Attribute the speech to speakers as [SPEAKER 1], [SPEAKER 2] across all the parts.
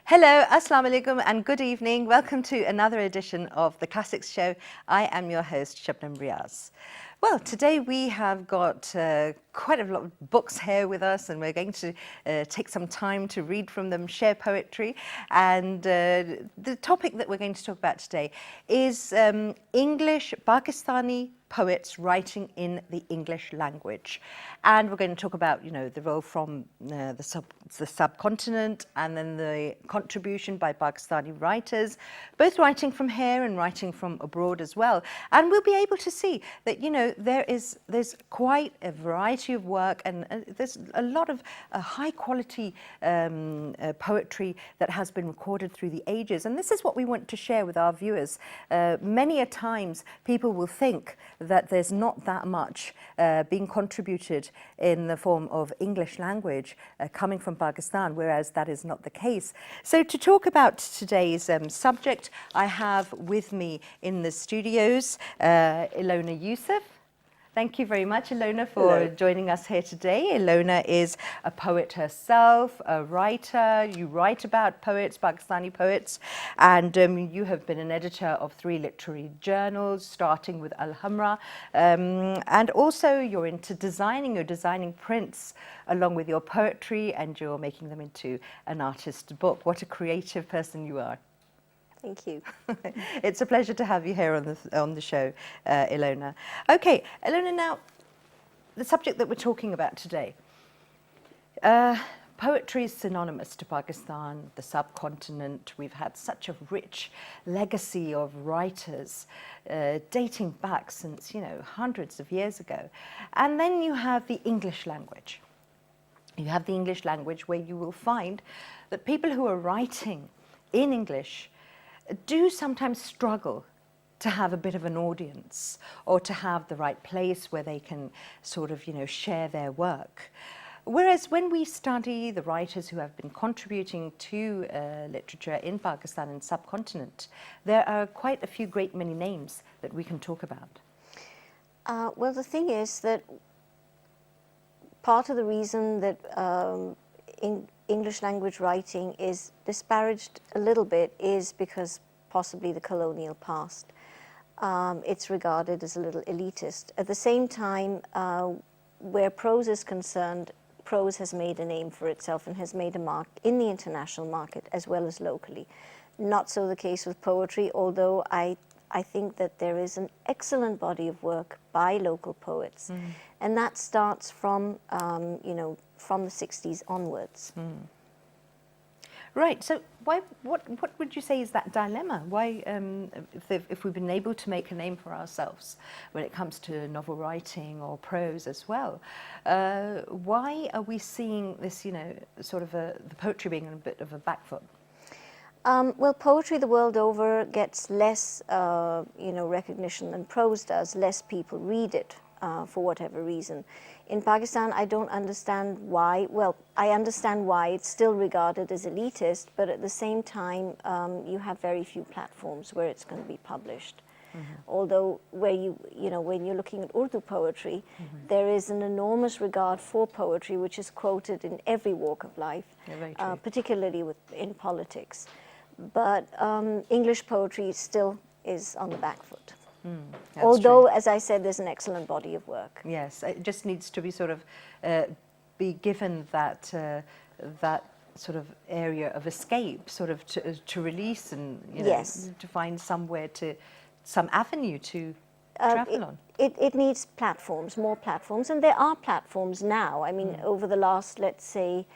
[SPEAKER 1] Hello, Assalamu alaikum and good evening. Welcome to another edition of the Classics Show. I am your host, Shabnum Riaz. Well, today we have got quite a lot of books here with us, and we're going to take some time to read from them, share poetry. And the topic that we're going to talk about today is English, Pakistani poets writing in the English language. And we're going to talk about, the role from the subcontinent, and then the contribution by Pakistani writers, both writing from here and writing from abroad as well. And we'll be able to see that, there's quite a variety of work, and there's a lot of high quality poetry that has been recorded through the ages. And this is what we want to share with our viewers. Many a times people will think that there's not that much being contributed in the form of English language coming from Pakistan, whereas that is not the case. So to talk about today's subject, I have with me in the studios Ilona Yousuf. Thank you very much, Ilona, for joining us here today. Ilona is a poet herself, a writer. You write about poets, Pakistani poets, and you have been an editor of 3 literary journals, starting with Al-Hamra, and also you're into designing. You're designing prints along with your poetry, and you're making them into an artist's book. What a creative person you are.
[SPEAKER 2] Thank you.
[SPEAKER 1] It's a pleasure to have you here on the show, Ilona. Okay, Ilona, now, the subject that we're talking about today. Poetry is synonymous to Pakistan, the subcontinent. We've had such a rich legacy of writers dating back since, hundreds of years ago. And then you have the English language. You have the English language where you will find that people who are writing in English do sometimes struggle to have a bit of an audience, or to have the right place where they can sort of, share their work. Whereas when we study the writers who have been contributing to literature in Pakistan and subcontinent, there are quite a few great many names that we can talk about.
[SPEAKER 2] Well, the thing is that part of the reason that English language writing is disparaged a little bit is because possibly the colonial past. It's regarded as a little elitist. At the same time, where prose is concerned, prose has made a name for itself and has made a mark in the international market as well as locally. Not so the case with poetry, although I think that there is an excellent body of work by local poets. And that starts from, from the 60s onwards.
[SPEAKER 1] Right. So, what would you say is that dilemma? Why, if we've been able to make a name for ourselves when it comes to novel writing or prose as well, why are we seeing this, sort of the poetry being on a bit of a back foot?
[SPEAKER 2] Well, poetry the world over gets less, recognition than prose does. Less people read it for whatever reason. In Pakistan, I don't understand why. Well, I understand why it's still regarded as elitist, but at the same time, you have very few platforms where it's going to be published. Although, when you're looking at Urdu poetry, there is an enormous regard for poetry, which is quoted in every walk of life, particularly in politics. But English poetry still is on the back foot. Although, as I said, there's an excellent body of work.
[SPEAKER 1] Yes, it just needs to be sort of be given that that sort of area of escape, sort of to release, and to find some avenue to travel on.
[SPEAKER 2] It needs platforms, more platforms, and there are platforms now. I mean, over the last, let's say,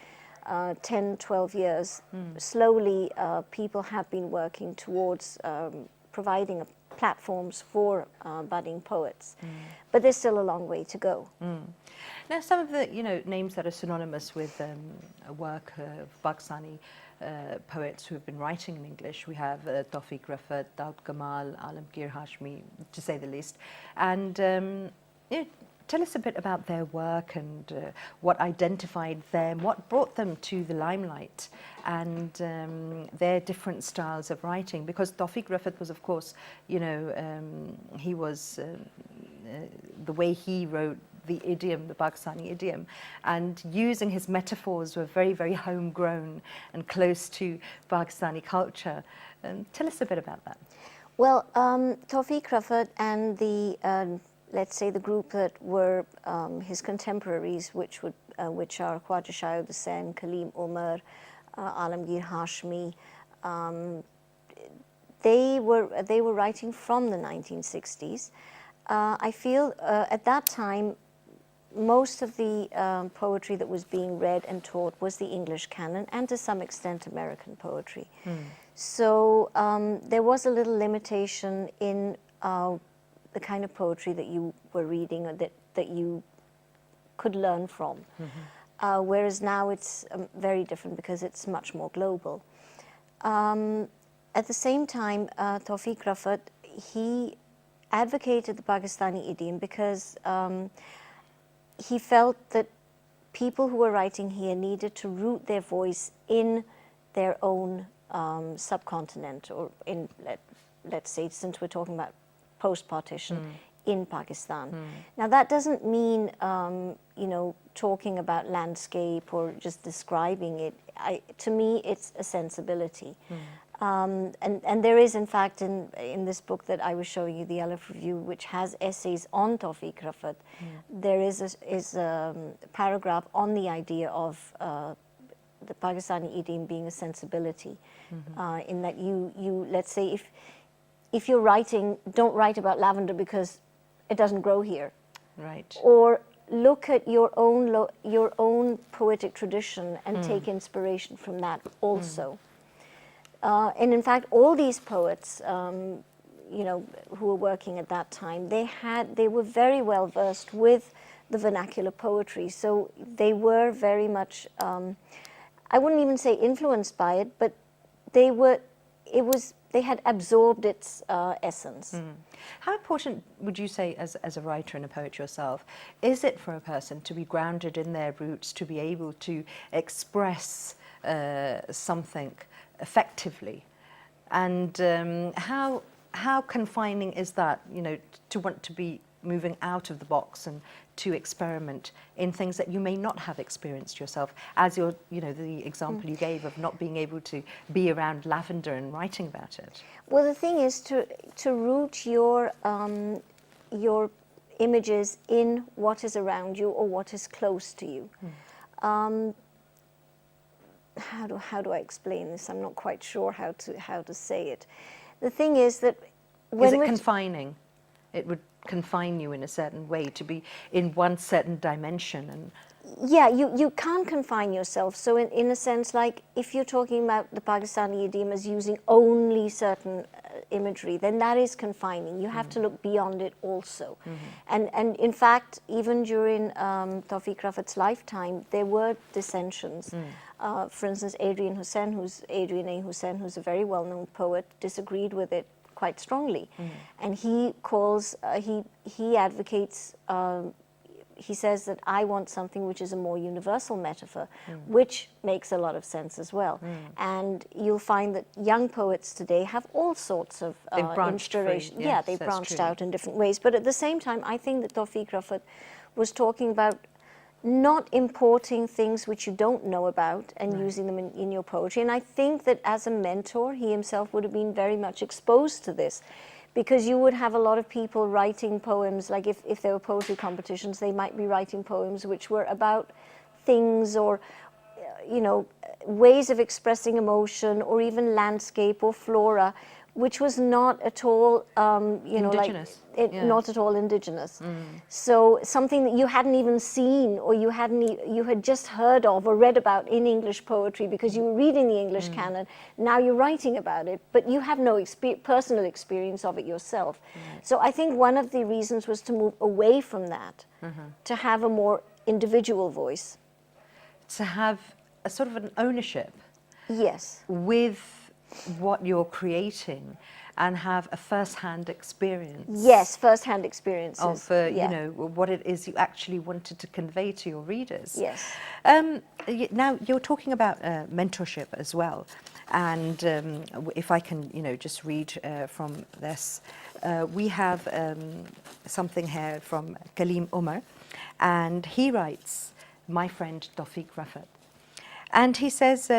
[SPEAKER 2] 10, 12 years, slowly people have been working towards providing platforms for budding poets. But there's still a long way to go.
[SPEAKER 1] Now, some of the names that are synonymous with work of Pakistani poets who have been writing in English, we have Tawfiq Rafat, Daud Kamal, Alamgir Hashmi, to say the least. And tell us a bit about their work and what identified them, what brought them to the limelight, and their different styles of writing. Because Tawfiq Rafat was, of course, he was the way he wrote the idiom, the Pakistani idiom, and using his metaphors were very, very homegrown and close to Pakistani culture. Tell us a bit about that.
[SPEAKER 2] Well, Tawfiq Rafat and the, let's say, the group that were his contemporaries, which are Khwaja Shahid Hussain, Kaleem Umar, Alamgir Hashmi, they were writing from the 1960s. I feel at that time, most of the poetry that was being read and taught was the English canon, and to some extent American poetry. So there was a little limitation in the kind of poetry that you were reading, or that you could learn from. Whereas now it's very different because it's much more global. At the same time, Tawfiq Rafat, he advocated the Pakistani idiom because he felt that people who were writing here needed to root their voice in their own subcontinent, or in, let's say, since we're talking about post-partition, in Pakistan. Now that doesn't mean, you know, talking about landscape or just describing it. To me, it's a sensibility. And there is, in fact, in this book that I was showing you, the Aleph Review, which has essays on Tawfiq Rafat, there is a paragraph on the idea of the Pakistani idiom being a sensibility, in that you let's say, if you're writing, don't write about lavender because it doesn't grow here.
[SPEAKER 1] Right.
[SPEAKER 2] Or look at your own poetic tradition and take inspiration from that also. And in fact, all these poets, you know, who were working at that time, they were very well versed with the vernacular poetry. So they were very much, I wouldn't even say influenced by it, but they had absorbed its essence.
[SPEAKER 1] How important would you say, as a writer and a poet yourself, is it for a person to be grounded in their roots, to be able to express something effectively? And how confining is that, you know, to want to be moving out of the box and to experiment in things that you may not have experienced yourself, as your, you know, the example you gave of not being able to be around lavender and writing about it?
[SPEAKER 2] Well, the thing is to root your images in what is around you or what is close to you. How do I explain this? I'm not quite sure how to say it. The thing is that when
[SPEAKER 1] is it confining? It would confine you in a certain way to be in one certain dimension, and
[SPEAKER 2] yeah, you can't confine yourself. So in a sense, like if you're talking about the Pakistani idiom as using only certain imagery, then that is confining. You have to look beyond it also. And in fact, even during Tawfiq Rafat's lifetime, there were dissensions. For instance, Adrian A. Hussain, who's a very well-known poet, disagreed with it quite strongly, and he calls, he advocates. He says that I want something which is a more universal metaphor, which makes a lot of sense as well. And you'll find that young poets today have all sorts of inspiration.
[SPEAKER 1] Yes,
[SPEAKER 2] they've branched out in different ways. But at the same time, I think that Tawfiq Rafat was talking about not importing things which you don't know about and using them in your poetry. And I think that as a mentor, he himself would have been very much exposed to this, because you would have a lot of people writing poems, like if there were poetry competitions, they might be writing poems which were about things or, you know, ways of expressing emotion, or even landscape or flora, which was not at all, you know,
[SPEAKER 1] indigenous.
[SPEAKER 2] Not at all indigenous. So something that you hadn't even seen, or you had just heard of or read about in English poetry because you were reading the English canon. Now you're writing about it, but you have no personal experience of it yourself. So I think one of the reasons was to move away from that, to have a more individual voice.
[SPEAKER 1] To have a sort of an ownership.
[SPEAKER 2] Yes.
[SPEAKER 1] With what you're creating, and have a first-hand experience.
[SPEAKER 2] Yes, first-hand experiences.
[SPEAKER 1] Of, you know, what it is you actually wanted to convey to your readers.
[SPEAKER 2] Yes.
[SPEAKER 1] Now, you're talking about mentorship as well. And if I can, you know, just read from this. We have something here from Kaleem Umar. And he writes, my friend Tawfiq Rafat. And he says,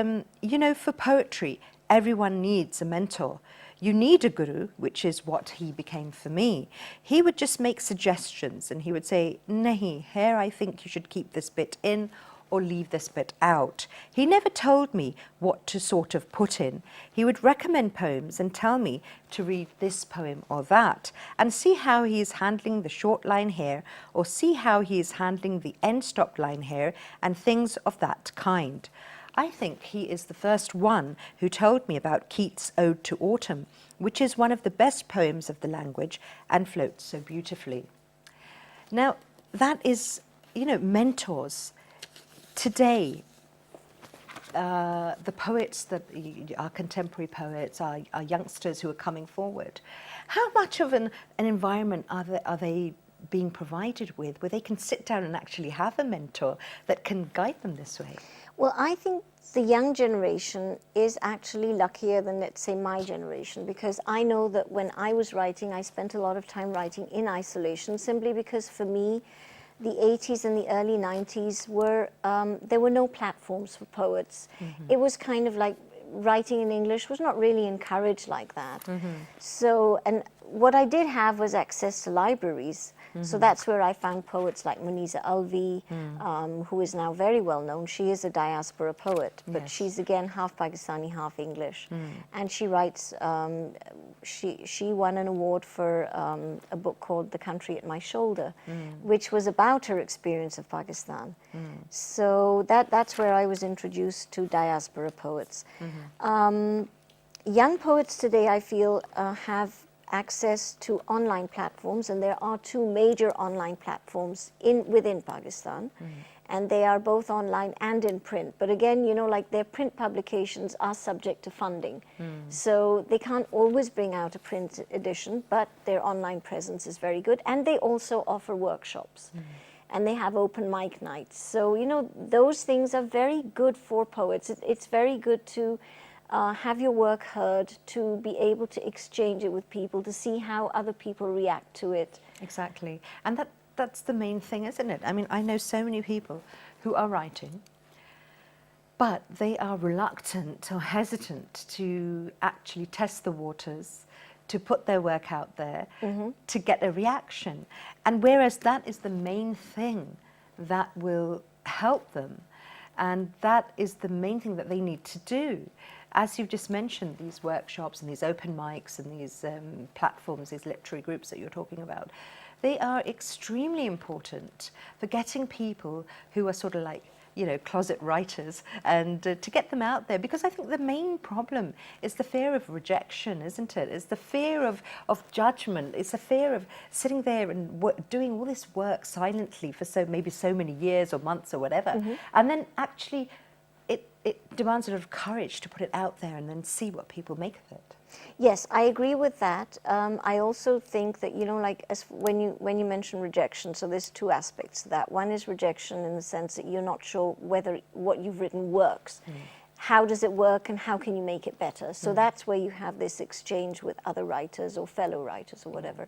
[SPEAKER 1] you know, for poetry, everyone needs a mentor. You need a guru, which is what he became for me. He would just make suggestions and he would say, nahi, here I think you should keep this bit in or leave this bit out. He never told me what to sort of put in. He would recommend poems and tell me to read this poem or that and see how he is handling the short line here or see how he is handling the end stop line here and things of that kind. I think he is the first one who told me about Keats' Ode to Autumn, which is one of the best poems of the language and floats so beautifully. Now, that is, you know, mentors. Today, the poets that are contemporary poets, are youngsters who are coming forward. How much of an environment are they being provided with where they can sit down and actually have a mentor that can guide them this way?
[SPEAKER 2] Well, I think the young generation is actually luckier than, let's say, my generation, because I know that when I was writing, I spent a lot of time writing in isolation, simply because for me, the 80s and the early 90s were, there were no platforms for poets. It was kind of like writing in English was not really encouraged like that. So, and what I did have was access to libraries. So that's where I found poets like Muniza Alvi, who is now very well known. She is a diaspora poet, but she's again half Pakistani, half English. And she writes, she won an award for a book called The Country at My Shoulder, which was about her experience of Pakistan. So that's where I was introduced to diaspora poets. Young poets today, I feel, have access to online platforms, and there are two major online platforms within Pakistan, and they are both online and in print. But again, you know, like their print publications are subject to funding, so they can't always bring out a print edition, but their online presence is very good, and they also offer workshops. And they have open mic nights. So, you know, those things are very good for poets. It's very good to have your work heard, to be able to exchange it with people, to see how other people react to it.
[SPEAKER 1] Exactly. And that's the main thing, isn't it? I mean, I know so many people who are writing, but they are reluctant or hesitant to actually test the waters, to put their work out there, to get a reaction. And whereas that is the main thing that will help them, and that is the main thing that they need to do. As you've just mentioned, these workshops and these open mics and these platforms, these literary groups that you're talking about, they are extremely important for getting people who are sort of like, you know, closet writers, and to get them out there. Because I think the main problem is the fear of rejection, isn't it? It's the fear of judgment. It's the fear of sitting there and doing all this work silently for maybe so many years or months or whatever. And then actually it demands a lot of courage to put it out there and then see what people make of it.
[SPEAKER 2] Yes, I agree with that. I also think that, you know, like when you mention rejection, so there's two aspects to that. One is rejection in the sense that you're not sure whether what you've written works. How does it work and how can you make it better? So that's where you have this exchange with other writers or fellow writers or whatever.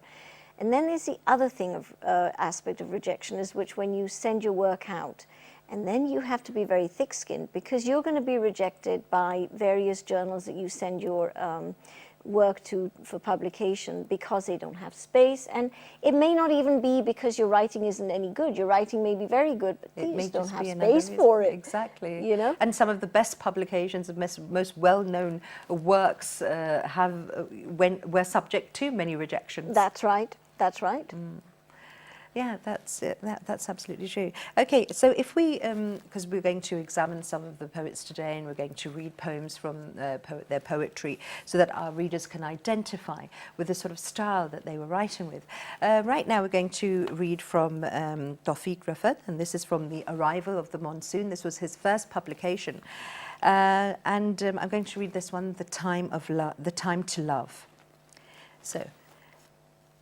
[SPEAKER 2] And then there's the other thing of aspect of rejection, is which when you send your work out, and then you have to be very thick-skinned, because you're going to be rejected by various journals that you send your work to for publication, because they don't have space. And it may not even be because your writing isn't any good. Your writing may be very good, but they just don't have space for it.
[SPEAKER 1] Exactly.
[SPEAKER 2] You know?
[SPEAKER 1] And some of the best publications, the most well-known works were subject to many rejections.
[SPEAKER 2] That's right. That's right.
[SPEAKER 1] Yeah, that's it. That's absolutely true. Okay, so if we, because we're going to examine some of the poets today, and we're going to read poems from their poetry, so that our readers can identify with the sort of style that they were writing with. Right now, we're going to read from Tawfiq Rafat, and this is from The Arrival of the Monsoon. This was his first publication, and I'm going to read this one, The Time to Love. So,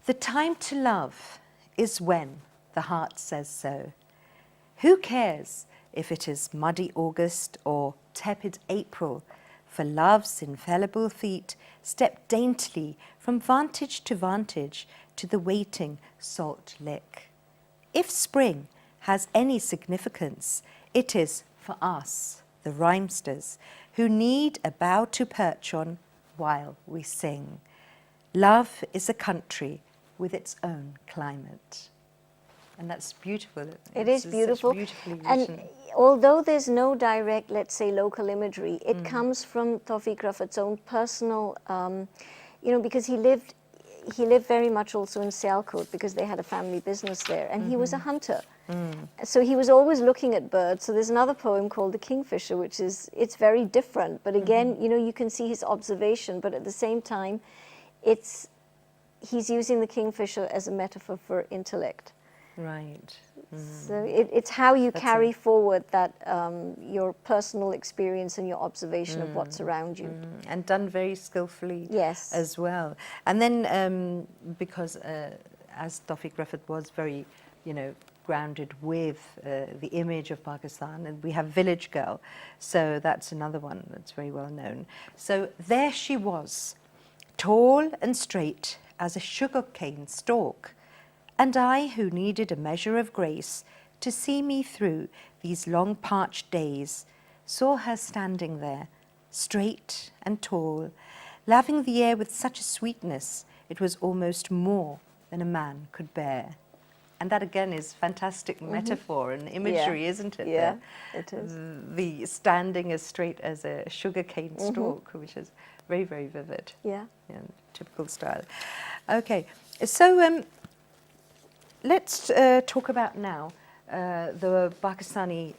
[SPEAKER 1] the time to love is when the heart says so. Who cares if it is muddy August or tepid April, for love's infallible feet step daintily from vantage to vantage to the waiting salt lick. If spring has any significance, it is for us, the rhymesters, who need a bough to perch on while we sing. Love is a country with its own climate. And that's beautiful.
[SPEAKER 2] It is beautiful.
[SPEAKER 1] Beautifully written.
[SPEAKER 2] And although there's no direct, let's say, local imagery, it comes from Tawfiq Rafat's own personal, because he lived very much also in Sialkot because they had a family business there, and he was a hunter. So he was always looking at birds. So there's another poem called The Kingfisher, which it's very different. But again, you can see his observation, but at the same time, he's using the kingfisher as a metaphor for intellect.
[SPEAKER 1] Right.
[SPEAKER 2] So it's how you carry forward that your personal experience and your observation of what's around you.
[SPEAKER 1] And done very skillfully
[SPEAKER 2] Yes.
[SPEAKER 1] as well. And then because as Tawfiq Rafat was very, grounded with the image of Pakistan, and we have Village Girl, so that's another one that's very well known. So there she was, tall and straight as a sugarcane stalk, and I, who needed a measure of grace to see me through these long parched days, saw her standing there, straight and tall, laving the air with such a sweetness it was almost more than a man could bear. And that again is fantastic metaphor and imagery, isn't it?
[SPEAKER 2] Yeah, it is.
[SPEAKER 1] The standing as straight as a sugarcane stalk, which is very, very vivid.
[SPEAKER 2] Yeah.
[SPEAKER 1] Typical style. Okay, so let's talk about now the Pakistani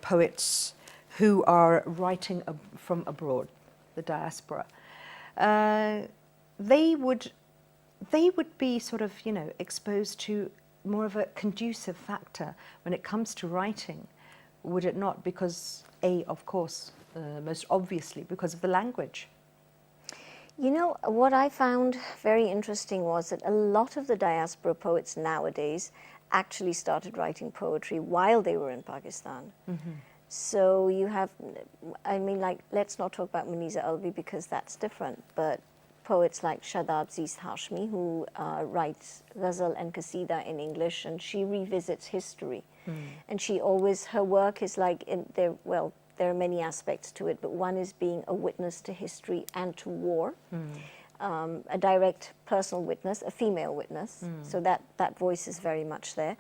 [SPEAKER 1] poets who are writing from abroad, the diaspora. They would be sort of, exposed to more of a conducive factor when it comes to writing, would it not? Because of course, most obviously, because of the language.
[SPEAKER 2] What I found very interesting was that a lot of the diaspora poets nowadays actually started writing poetry while they were in Pakistan. So you have, let's not talk about Muniza Alvi because that's different, but poets like Shadab Ziz Hashmi, who writes ghazal and qasida in English, and she revisits history. And her work is there are many aspects to it, but one is being a witness to history and to war, a direct personal witness, a female witness, so that voice is very much there.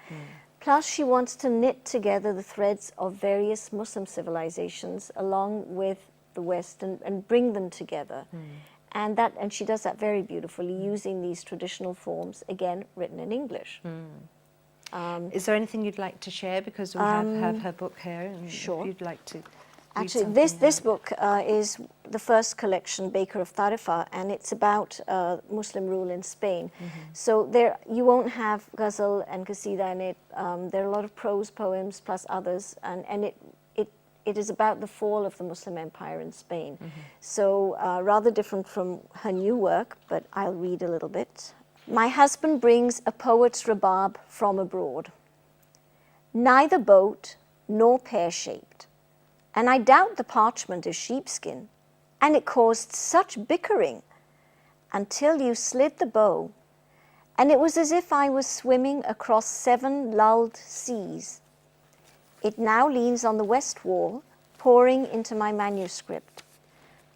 [SPEAKER 2] Plus, she wants to knit together the threads of various Muslim civilizations along with the West and bring them together. And she does that very beautifully, using these traditional forms, again, written in English.
[SPEAKER 1] Is there anything you'd like to share? Because we have her book here. And
[SPEAKER 2] sure.
[SPEAKER 1] If you'd like to
[SPEAKER 2] Actually, this book is the first collection, Baker of Tarifa, and it's about Muslim rule in Spain. So you won't have ghazal and qasida in it. There are a lot of prose poems plus others, and it is about the fall of the Muslim Empire in Spain. So rather different from her new work, but I'll read a little bit. My husband brings a poet's rhubarb from abroad, neither boat nor pear-shaped, and I doubt the parchment is sheepskin, and it caused such bickering until you slid the bow, and it was as if I was swimming across 7 lulled seas. It now leans on the west wall, pouring into my manuscript,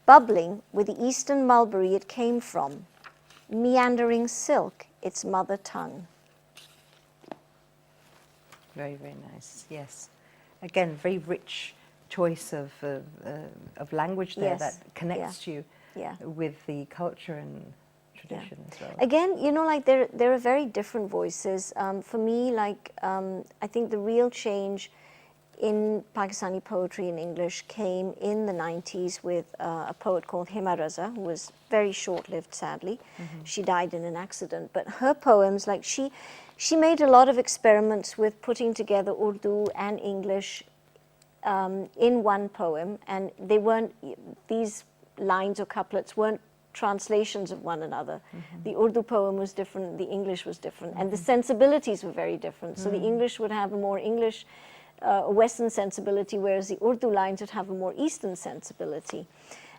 [SPEAKER 2] bubbling with the eastern mulberry it came from, meandering silk, its mother tongue.
[SPEAKER 1] Very, very nice, yes. Again, very rich choice of language there that connects you with the culture and tradition as well.
[SPEAKER 2] Again, there are very different voices. For me, I think the real change in Pakistani poetry in English came in the 90s with a poet called Hema Raza, who was very short-lived, sadly. She died in an accident. But her poems, she made a lot of experiments with putting together Urdu and English in one poem, and these lines or couplets weren't translations of one another. The Urdu poem was different, the English was different, and the sensibilities were very different. So the English would have a more English, Western sensibility, whereas the Urdu lines would have a more Eastern sensibility.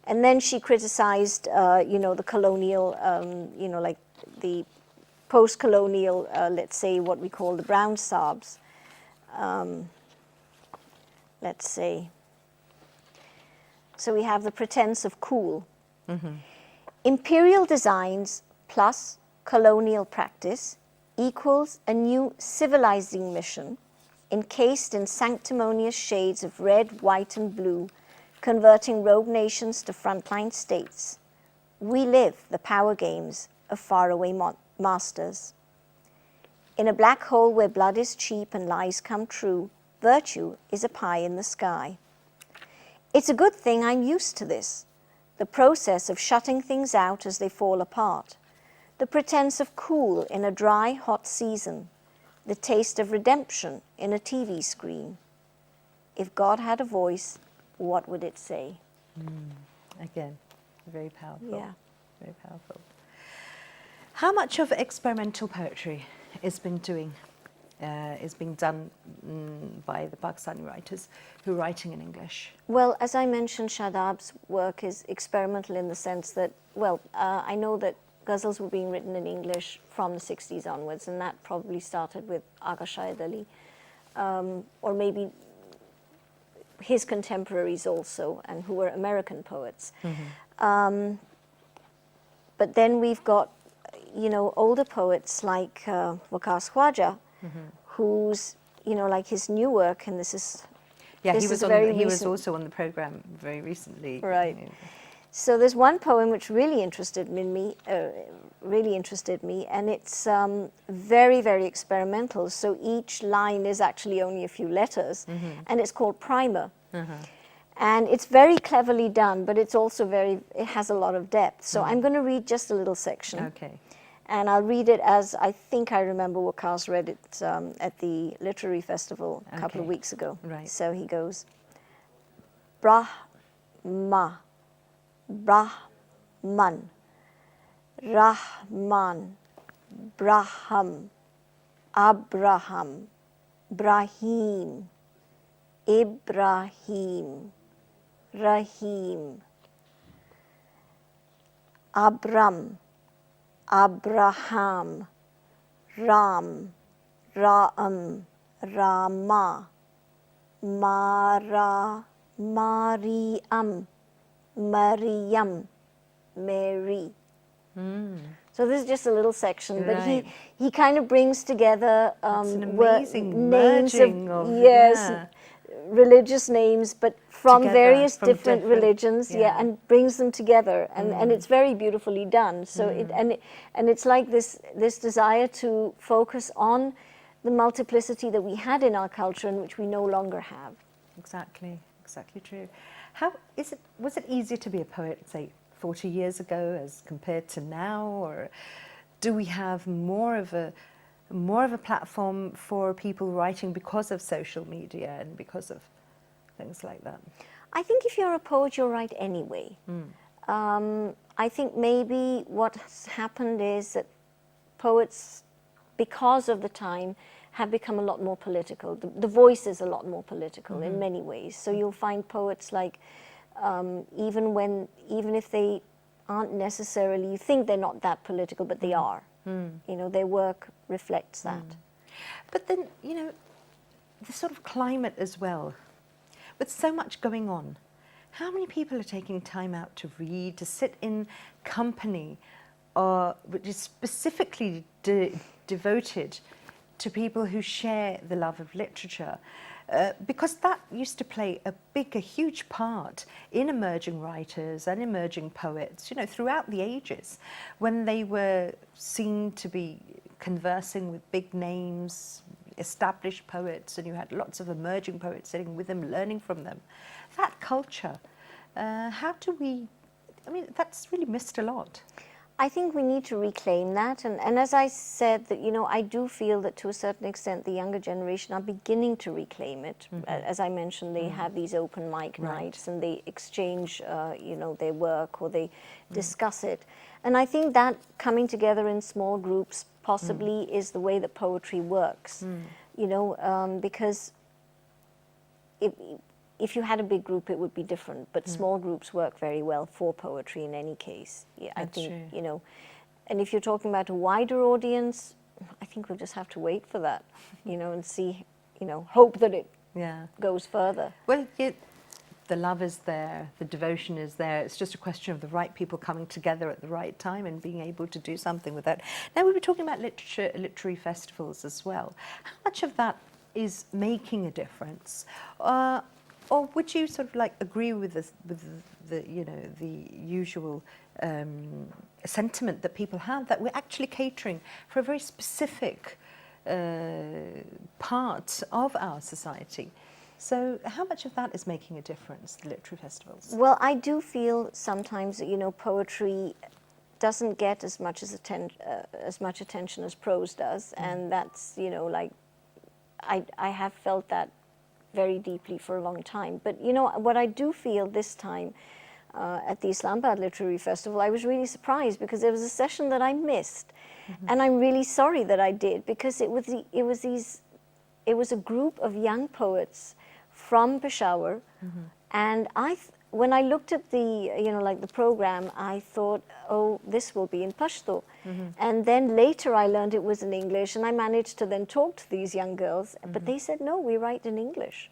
[SPEAKER 2] And then she criticized, the colonial, the post-colonial, let's say what we call the brown Sabs, let's say, so we have the pretense of cool. Imperial designs plus colonial practice equals a new civilizing mission encased in sanctimonious shades of red, white, and blue, converting rogue nations to frontline states. We live the power games of faraway masters. In a black hole where blood is cheap and lies come true, virtue is a pie in the sky. It's a good thing I'm used to this, the process of shutting things out as they fall apart, the pretense of cool in a dry, hot season, the taste of redemption in a TV screen. If God had a voice, what would it say?
[SPEAKER 1] Again, very powerful.
[SPEAKER 2] Yeah.
[SPEAKER 1] Very powerful. How much of experimental poetry is being done by the Pakistani writers who are writing in English?
[SPEAKER 2] Well, as I mentioned, Shadab's work is experimental in the sense that, well, I know that ghazals were being written in English from the 60s onwards, and that probably started with Agha Shahid Ali, or maybe his contemporaries also, and who were American poets. But then we've got, you know, older poets like Waqas Khwaja, who's, you know, like his new work, and this is
[SPEAKER 1] he was also on the program very recently.
[SPEAKER 2] Right. So there's one poem which really interested me, and it's very, very experimental. So each line is actually only a few letters, and it's called Primer. And it's very cleverly done, but it's also it has a lot of depth. So I'm going to read just a little section.
[SPEAKER 1] Okay.
[SPEAKER 2] And I'll read it as I think I remember Waqas read it at the literary festival a couple of weeks ago.
[SPEAKER 1] Right.
[SPEAKER 2] So he goes, Brahma, Brahman, Rahman, Braham, Abraham, Brahim, Ibrahim, Rahim, Abram, Abraham, Ram, Raam, Rama, Mara, Mariam, Maryam, Mary. So this is just a little section, but he kind of brings together
[SPEAKER 1] an amazing
[SPEAKER 2] names
[SPEAKER 1] merging
[SPEAKER 2] of
[SPEAKER 1] yeah.
[SPEAKER 2] religious names, but from
[SPEAKER 1] Together,
[SPEAKER 2] various
[SPEAKER 1] from
[SPEAKER 2] different religions,
[SPEAKER 1] yeah.
[SPEAKER 2] and brings them together, and it's very beautifully done. So and it's like this desire to focus on the multiplicity that we had in our culture and which we no longer have.
[SPEAKER 1] Exactly true. Was it easier to be a poet, say, 40 years ago as compared to now, or do we have more of a platform for people writing because of social media and because of things like that?
[SPEAKER 2] I think if you're a poet, you'll write anyway. I think maybe what's happened is that poets, because of the time, have become a lot more political. The voice is a lot more political in many ways. So you'll find poets like, even if they aren't necessarily, you think they're not that political, but they are. You know, their work reflects that.
[SPEAKER 1] But then, you know, the sort of climate as well, with so much going on, how many people are taking time out to read, to sit in company, which is specifically devoted to people who share the love of literature? Because that used to play a huge part in emerging writers and emerging poets, you know, throughout the ages, when they were seen to be conversing with big names, established poets, and you had lots of emerging poets sitting with them, learning from them. That culture, that's really missed a lot.
[SPEAKER 2] I think we need to reclaim that, and as I said, that, you know, I do feel that to a certain extent the younger generation are beginning to reclaim it. As I mentioned, they have these open mic nights, and they exchange, you know, their work, or they discuss it. And I think that coming together in small groups possibly is the way that poetry works. You know, because if you had a big group, it would be different. But small groups work very well for poetry in any case. Yeah, I think,
[SPEAKER 1] true.
[SPEAKER 2] you know, and if you're talking about a wider audience, I think we'll just have to wait for that, you know, and see hope that it
[SPEAKER 1] Yeah.
[SPEAKER 2] goes further.
[SPEAKER 1] Well, the love is there, the devotion is there. It's just a question of the right people coming together at the right time and being able to do something with that. Now, we were talking about literary festivals as well. How much of that is making a difference? Or would you sort of like agree with the usual sentiment that people have that we're actually catering for a very specific part of our society? So how much of that is making a difference, the literary festivals?
[SPEAKER 2] Well, I do feel sometimes that, poetry doesn't get as much attention as prose does, and that's, like, I have felt that very deeply for a long time. But, what I do feel this time at the Islamabad Literary Festival, I was really surprised because there was a session that I missed, and I'm really sorry that I did, because it was a group of young poets from Peshawar, and when I looked at the program, I thought, oh, this will be in Pashto. And then later I learned it was in English, and I managed to then talk to these young girls, but they said, no, we write in English.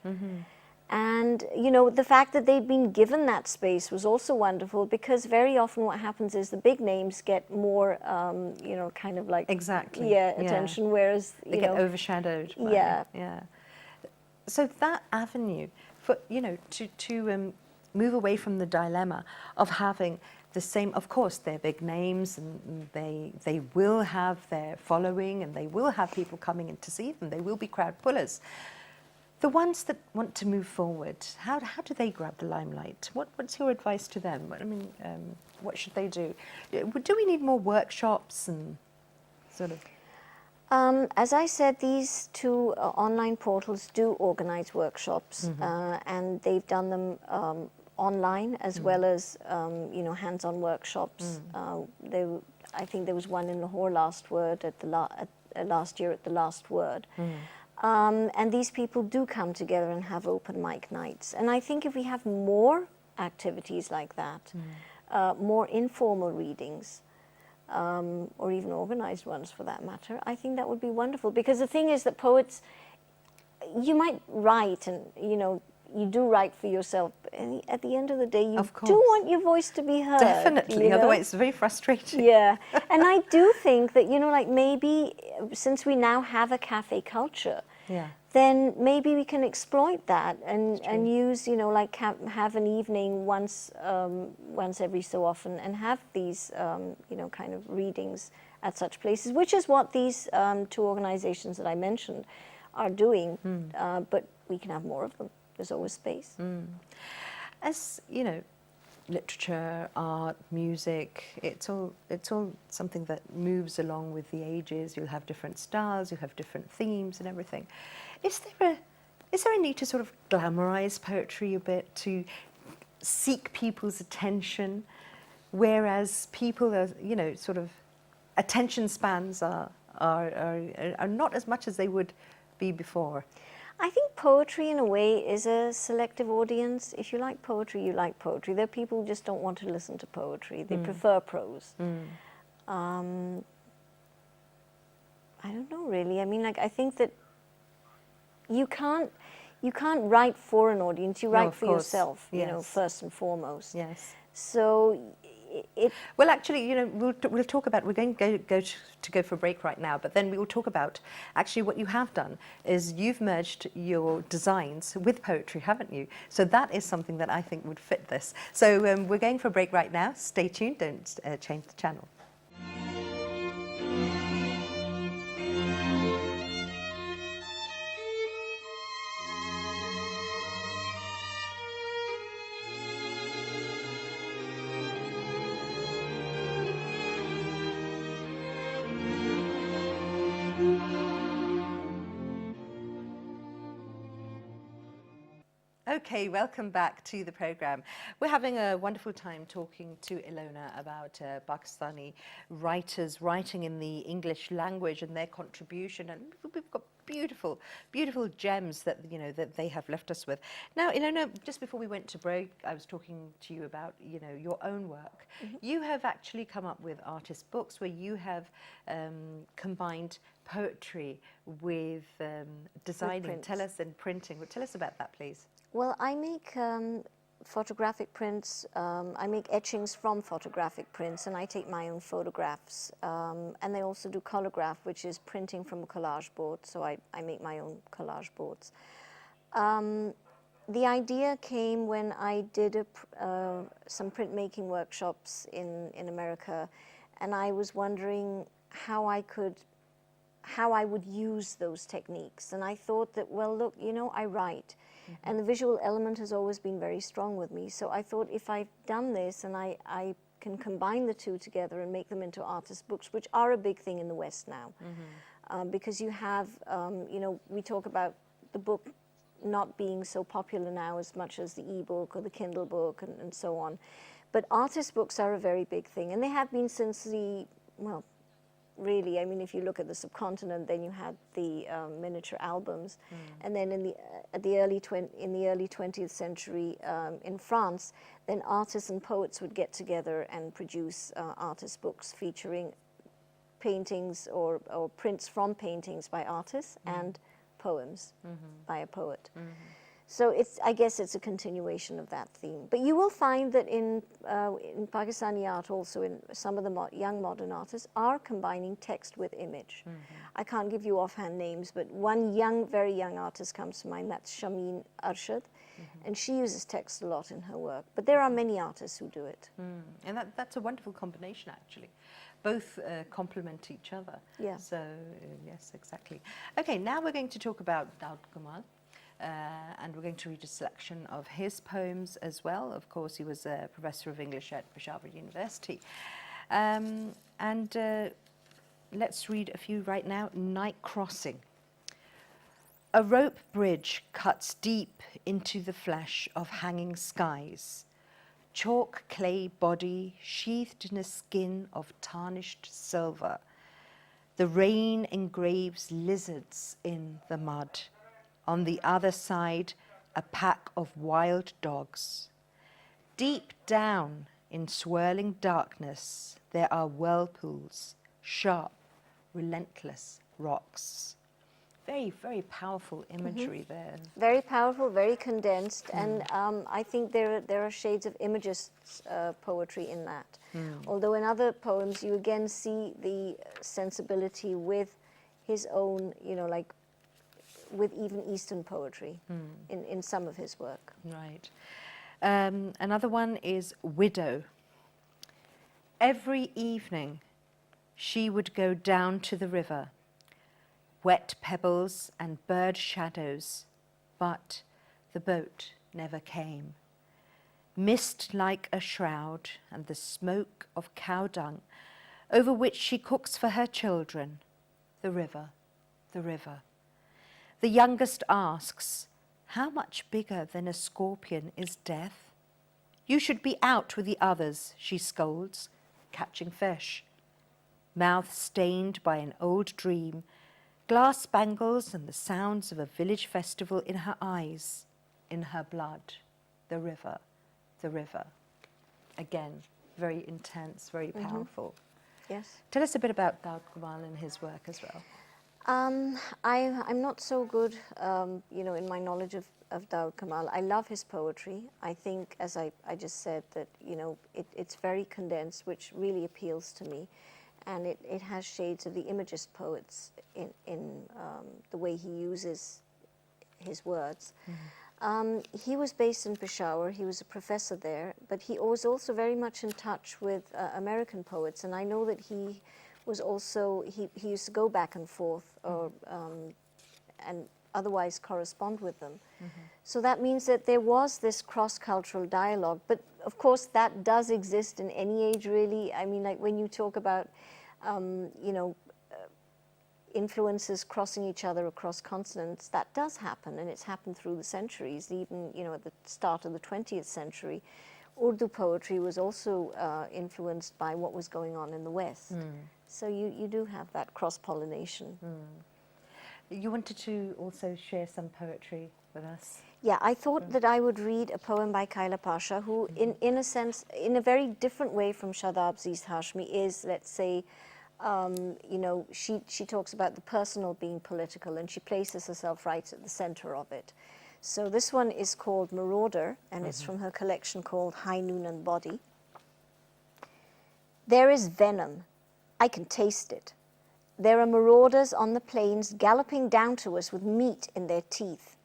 [SPEAKER 2] And, the fact that they'd been given that space was also wonderful, because very often what happens is the big names get more, kind of like...
[SPEAKER 1] Exactly.
[SPEAKER 2] Attention, whereas,
[SPEAKER 1] they get overshadowed. Yeah. So that avenue, for, to move away from the dilemma of having the same, of course, they're big names, and they will have their following, and they will have people coming in to see them. They will be crowd pullers. The ones that want to move forward, how do they grab the limelight? What's your advice to them? I mean, what should they do? Do we need more workshops and sort of...
[SPEAKER 2] As I said, these two online portals do organize workshops, and they've done them online as well as hands-on workshops. I think there was one in Lahore last year at the Last Word. And these people do come together and have open mic nights. And I think if we have more activities like that, more informal readings, or even organized ones for that matter, I think that would be wonderful. Because the thing is that poets, you might write, and you do write for yourself, and at the end of the day you do want your voice to be heard.
[SPEAKER 1] Definitely, otherwise it's very frustrating.
[SPEAKER 2] Yeah, and I do think that, like, maybe since we now have a cafe culture, then maybe we can exploit that and use, like have an evening once every so often, and have these, kind of readings at such places, which is what these two organizations that I mentioned are doing, but we can have more of them. There's always space.
[SPEAKER 1] As literature, art, music, it's all something that moves along with the ages. You'll have different styles, you'll have different themes and everything. Is there a need to sort of glamorize poetry a bit, to seek people's attention, whereas people are, sort of attention spans are not as much as they would be before?
[SPEAKER 2] I think poetry, in a way, is a selective audience. If you like poetry, you like poetry. There are people who just don't want to listen to poetry. They prefer prose. I don't know, really. I mean, like, I think that you can't write for an audience. You write for yourself, first and foremost.
[SPEAKER 1] Yes.
[SPEAKER 2] So
[SPEAKER 1] well, actually, we'll talk about, we're going to go for a break right now, but then we will talk about actually what you have done is you've merged your designs with poetry, haven't you? So that is something that I think would fit this. So we're going for a break right now. Stay tuned, don't change the channel. Okay, welcome back to the program. We're having a wonderful time talking to Ilona about Pakistani writers writing in the English language and their contribution, and we've got beautiful, beautiful gems that that they have left us with. Now, Ilona, just before we went to break, I was talking to you about your own work. You have actually come up with artist books where you have combined poetry with designing.
[SPEAKER 2] prints.
[SPEAKER 1] Tell us, and printing. Well, tell us about that, please.
[SPEAKER 2] Well, I make photographic prints. I make etchings from photographic prints, and I take my own photographs. And they also do colorgraph, which is printing from a collage board. So I make my own collage boards. The idea came when I did some printmaking workshops in America, and I was wondering how I would use those techniques. And I thought that, well, look, you know, I write, and the visual element has always been very strong with me. So I thought, if I've done this and I can combine the two together and make them into artist books, which are a big thing in the West now, because you have, you know, we talk about the book not being so popular now as much as the e-book or the Kindle book and so on. But artist books are a very big thing, and they have been since well, really, I mean, if you look at the subcontinent, then you had the miniature albums, and then in the early 20th century in France, then artists and poets would get together and produce artist books featuring paintings or prints from paintings by artists and poems by a poet. So I guess it's a continuation of that theme. But you will find that in Pakistani art also, in some of the young modern artists are combining text with image. I can't give you offhand names, but one very young artist comes to mind, that's Shameen Arshad, and she uses text a lot in her work. But there are many artists who do it.
[SPEAKER 1] And that's a wonderful combination, actually. Both complement each other.
[SPEAKER 2] Yeah.
[SPEAKER 1] So, yes, exactly. Okay, now we're going to talk about Daud Kamal. And we're going to read a selection of his poems as well. Of course, he was a professor of English at Peshawar University. Let's read a few right now. Night Crossing. A rope bridge cuts deep into the flesh of hanging skies. Chalk clay body sheathed in a skin of tarnished silver. The rain engraves lizards in the mud. On the other side, a pack of wild dogs. Deep down in swirling darkness, there are whirlpools, sharp, relentless rocks. Very, very powerful imagery there.
[SPEAKER 2] Very powerful, very condensed, and I think there are shades of Imagist poetry in that. Although in other poems you again see the sensibility with his own, you know, like with even Eastern poetry in some of his work.
[SPEAKER 1] Right. Another one is Widow. Every evening she would go down to the river, wet pebbles and bird shadows, but the boat never came. Mist like a shroud and the smoke of cow dung over which she cooks for her children. The river, the river. The youngest asks, how much bigger than a scorpion is death? You should be out with the others, she scolds, catching fish. Mouth stained by an old dream, glass spangles and the sounds of a village festival in her eyes, in her blood. The river, the river. Again, very intense, very powerful.
[SPEAKER 2] Yes.
[SPEAKER 1] Tell us a bit about Daud Kamal and his work as well.
[SPEAKER 2] I'm not so good, you know, in my knowledge of Daud Kamal. I love his poetry. I think, as I just said, that, you know, it's very condensed, which really appeals to me. And it has shades of the Imagist poets in the way he uses his words. He was based in Peshawar. He was a professor there, but he was also very much in touch with American poets. And I know that he was also, he used to go back and forth and otherwise correspond with them. So that means that there was this cross-cultural dialogue. But of course, that does exist in any age, really. I mean, like when you talk about, you know, influences crossing each other across continents, that does happen, and it's happened through the centuries. Even, you know, at the start of the 20th century, Urdu poetry was also influenced by what was going on in the West. So you do have that cross-pollination.
[SPEAKER 1] You wanted to also share some poetry with us.
[SPEAKER 2] Yeah, I thought that I would read a poem by Kaila Pasha, who in a sense, in a very different way from Shadab Aziz Hashmi, is, let's say, you know, she talks about the personal being political, and she places herself right at the center of it. So this one is called Marauder, and it's from her collection called High Noon and Body. There is venom. I can taste it. There are marauders on the plains galloping down to us with meat in their teeth.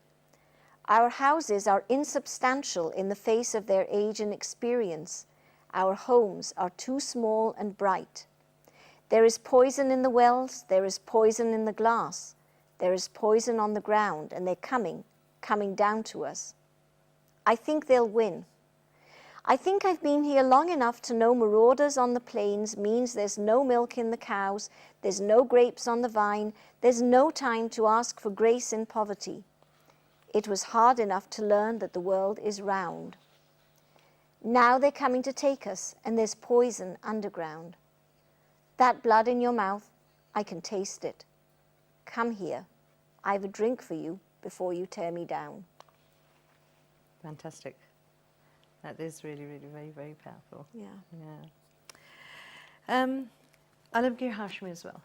[SPEAKER 2] Our houses are insubstantial in the face of their age and experience. Our homes are too small and bright. There is poison in the wells, there is poison in the glass. There is poison on the ground, and they're coming down to us. I think they'll win. I think I've been here long enough to know marauders on the plains means there's no milk in the cows, there's no grapes on the vine, there's no time to ask for grace in poverty. It was hard enough to learn that the world is round. Now they're coming to take us, and there's poison underground. That blood in your mouth, I can taste it. Come here. I've a drink for you before you tear me down.
[SPEAKER 1] Fantastic. That is really, really very, very powerful.
[SPEAKER 2] Yeah.
[SPEAKER 1] Yeah. Alamgir Hashmi as well.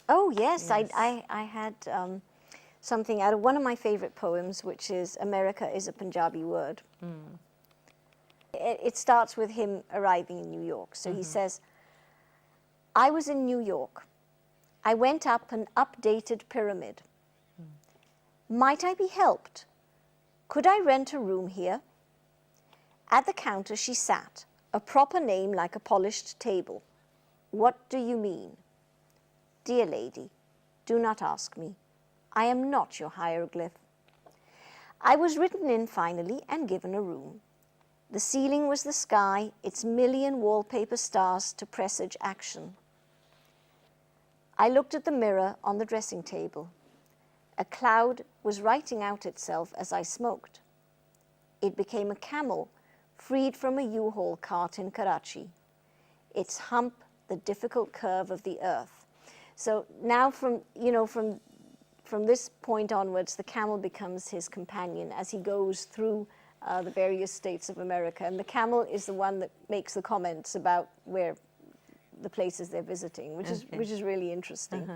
[SPEAKER 2] Oh, yes.
[SPEAKER 1] Yes.
[SPEAKER 2] I had something out of one of my favorite poems, which is America is a Punjabi word. It starts with him arriving in New York. So he says, I was in New York. I went up an updated pyramid. Might I be helped? Could I rent a room here? At the counter she sat, a proper name like a polished table. What do you mean? Dear lady, do not ask me. I am not your hieroglyph. I was written in finally and given a room. The ceiling was the sky, its million wallpaper stars to presage action. I looked at the mirror on the dressing table. A cloud was writing out itself as I smoked. It became a camel freed from a U-Haul cart in Karachi. Its hump, the difficult curve of the earth. So now from this point onwards, the camel becomes his companion as he goes through the various states of America. And the camel is the one that makes the comments about where the places they're visiting, which is really interesting.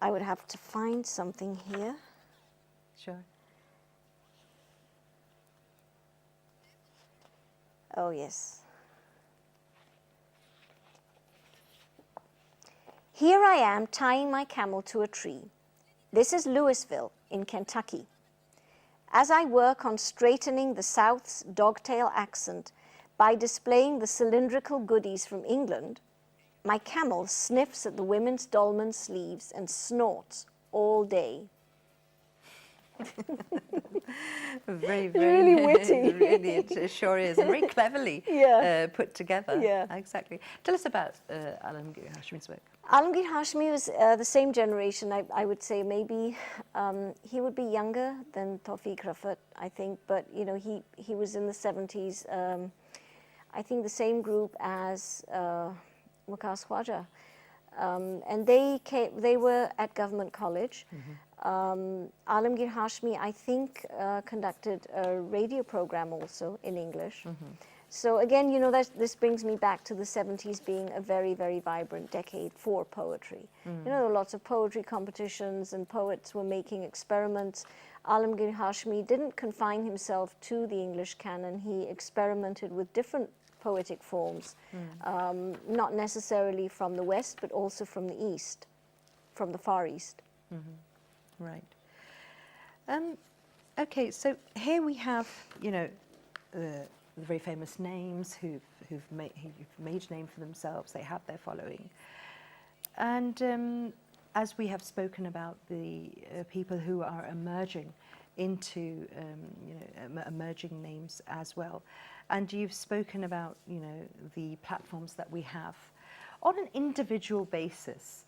[SPEAKER 2] I would have to find something here.
[SPEAKER 1] Sure.
[SPEAKER 2] Oh, yes. Here I am tying my camel to a tree. This is Louisville in Kentucky. As I work on straightening the South's dogtail accent by displaying the cylindrical goodies from England, my camel sniffs at the women's dolman sleeves and snorts all day.
[SPEAKER 1] Very,
[SPEAKER 2] Really witty.
[SPEAKER 1] Really, it sure is, and very cleverly put together.
[SPEAKER 2] Yeah.
[SPEAKER 1] Exactly. Tell us about Alamgir Hashmi's work.
[SPEAKER 2] Alamgir Hashmi was the same generation. I would say maybe he would be younger than Tawfiq Rafat, I think, but you know he was in the 70s. I think the same group as Waqas Khwaja, and they were at Government College. Alamgir Hashmi, I think, conducted a radio program also in English. So again, you know, this brings me back to the 70s being a very, very vibrant decade for poetry. You know, there were lots of poetry competitions and poets were making experiments. Alamgir Hashmi didn't confine himself to the English canon. He experimented with different poetic forms, not necessarily from the West, but also from the East, from the Far East.
[SPEAKER 1] Right. Okay, so here we have, you know, the very famous names who've made a name for themselves. They have their following, and as we have spoken about the people who are emerging into, emerging names as well, and you've spoken about, you know, the platforms that we have on an individual basis.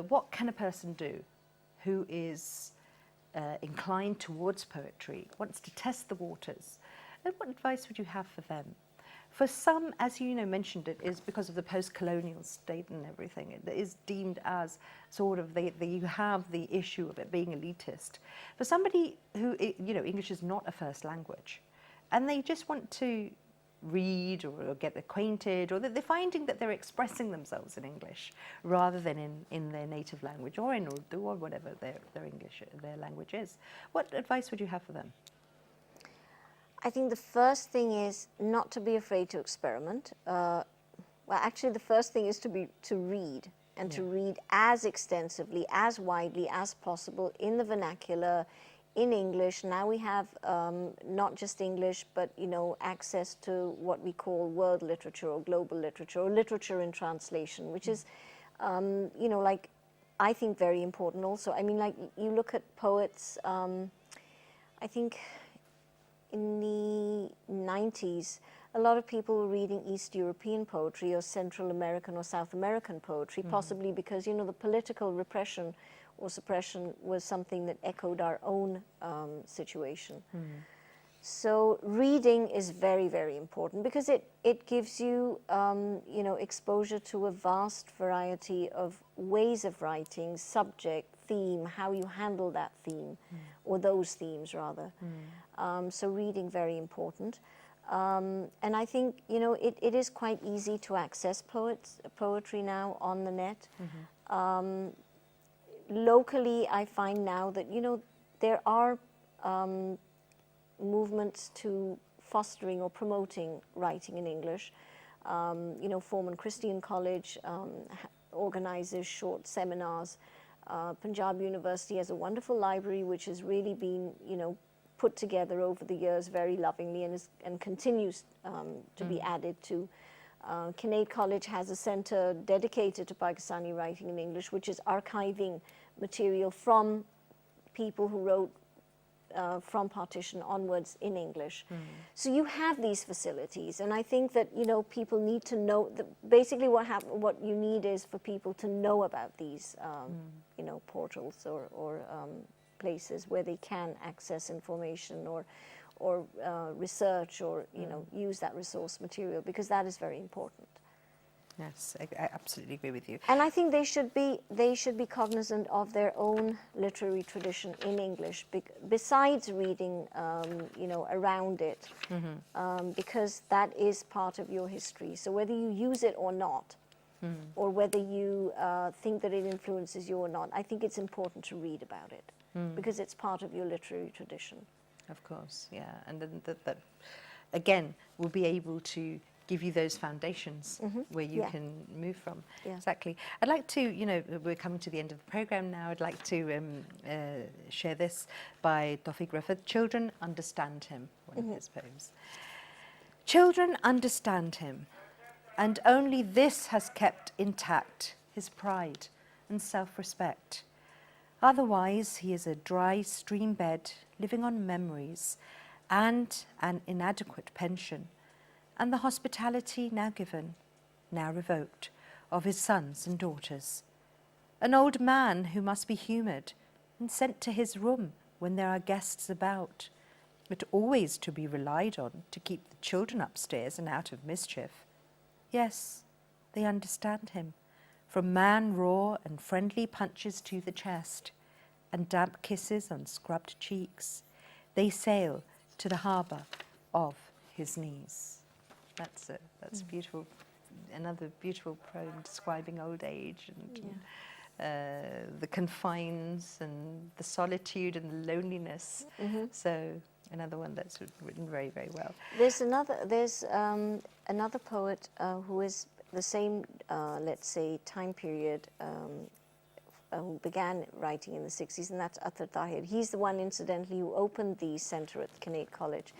[SPEAKER 1] What can a person do who is inclined towards poetry, wants to test the waters? And what advice would you have for them? For some, as you mentioned, it is because of the post-colonial state and everything. It is deemed as sort of you have the issue of it being elitist. For somebody who, English is not a first language, and they just want to read or get acquainted, or that they're finding that they're expressing themselves in English rather than in their native language or in Urdu or whatever their language is. What advice would you have for them?
[SPEAKER 2] I think the first thing is not to be afraid to experiment. Well, actually, the first thing is to read, and to read as extensively, as widely as possible in the vernacular, in English. Now we have not just English, but access to what we call world literature or global literature or literature in translation, which is, like, I think very important also. I mean, like, you look at poets, I think in the 90s, a lot of people were reading East European poetry or Central American or South American poetry, possibly because, the political repression or suppression was something that echoed our own situation. So reading is very, very important because it gives you, exposure to a vast variety of ways of writing, subject, theme, how you handle that theme, or those themes rather. So reading, very important. And I think, it is quite easy to access poetry now on the net. Locally, I find now that, there are movements to fostering or promoting writing in English. Forman Christian College organizes short seminars. Punjab University has a wonderful library which has really been, put together over the years very lovingly and continues to be added to. Kinnaid College has a center dedicated to Pakistani writing in English, which is archiving material from people who wrote from partition onwards in English. So you have these facilities, and I think that people need to know basically what you need is for people to know about these portals or places where they can access information or research or use that resource material, because that is very important.
[SPEAKER 1] Yes, I absolutely agree with you.
[SPEAKER 2] And I think they should be cognizant of their own literary tradition in English, besides reading, around it, because that is part of your history. So whether you use it or not, or whether you think that it influences you or not, I think it's important to read about it, because it's part of your literary tradition.
[SPEAKER 1] Of course, yeah, and then that again will be able to give you those foundations where you can move from.
[SPEAKER 2] Yeah.
[SPEAKER 1] Exactly. I'd like to, we're coming to the end of the program now. I'd like to share this by Tawfiq Rafat. Children understand him, one of his poems. Children understand him, and only this has kept intact his pride and self-respect. Otherwise, he is a dry stream bed living on memories and an inadequate pension, and the hospitality now given, now revoked, of his sons and daughters. An old man who must be humoured and sent to his room when there are guests about, but always to be relied on to keep the children upstairs and out of mischief. Yes, they understand him, from man raw and friendly punches to the chest, and damp kisses on scrubbed cheeks. They sail to the harbour of his knees. That's beautiful. Another beautiful poem describing old age and the confines and the solitude and the loneliness. So another one that's written very, very well.
[SPEAKER 2] There's another poet who is the same, let's say, time period, who began writing in the 60s, and that's Athar Tahir. He's the one, incidentally, who opened the centre at Kinnaid College.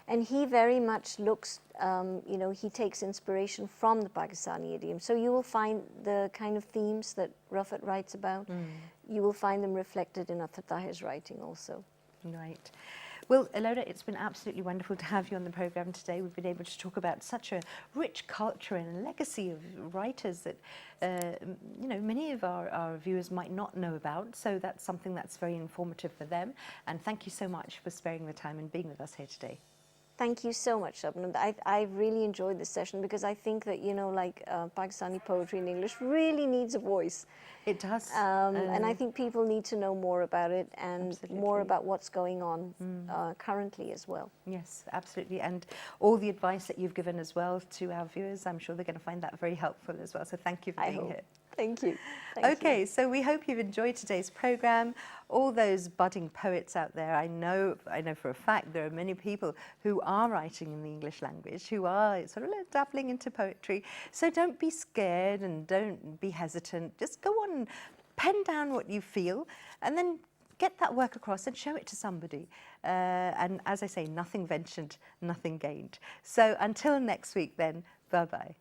[SPEAKER 2] And he very much looks, he takes inspiration from the Pakistani idiom. So you will find the kind of themes that Rafat writes about, you will find them reflected in Athar Tahir's writing also.
[SPEAKER 1] Right. Well, Ilona, it's been absolutely wonderful to have you on the programme today. We've been able to talk about such a rich culture and a legacy of writers that, many of our viewers might not know about. So that's something that's very informative for them. And thank you so much for sparing the time and being with us here today.
[SPEAKER 2] Thank you so much, Shabnum. I really enjoyed this session because I think that, you know, like Pakistani poetry in English really needs a voice.
[SPEAKER 1] It does.
[SPEAKER 2] And I think people need to know more about it and more
[SPEAKER 1] Absolutely.
[SPEAKER 2] about what's going on currently as well.
[SPEAKER 1] Yes, absolutely. And all the advice that you've given as well to our viewers, I'm sure they're going to find that very helpful as well. So thank you for being here.
[SPEAKER 2] Thank you. Thank
[SPEAKER 1] Okay,
[SPEAKER 2] you.
[SPEAKER 1] so we hope you've enjoyed today's program. All those budding poets out there, I know for a fact there are many people who are writing in the English language, who are sort of dabbling into poetry. So don't be scared and don't be hesitant. Just go on and pen down what you feel and then get that work across and show it to somebody. And as I say, nothing ventured, nothing gained. So until next week then, bye-bye.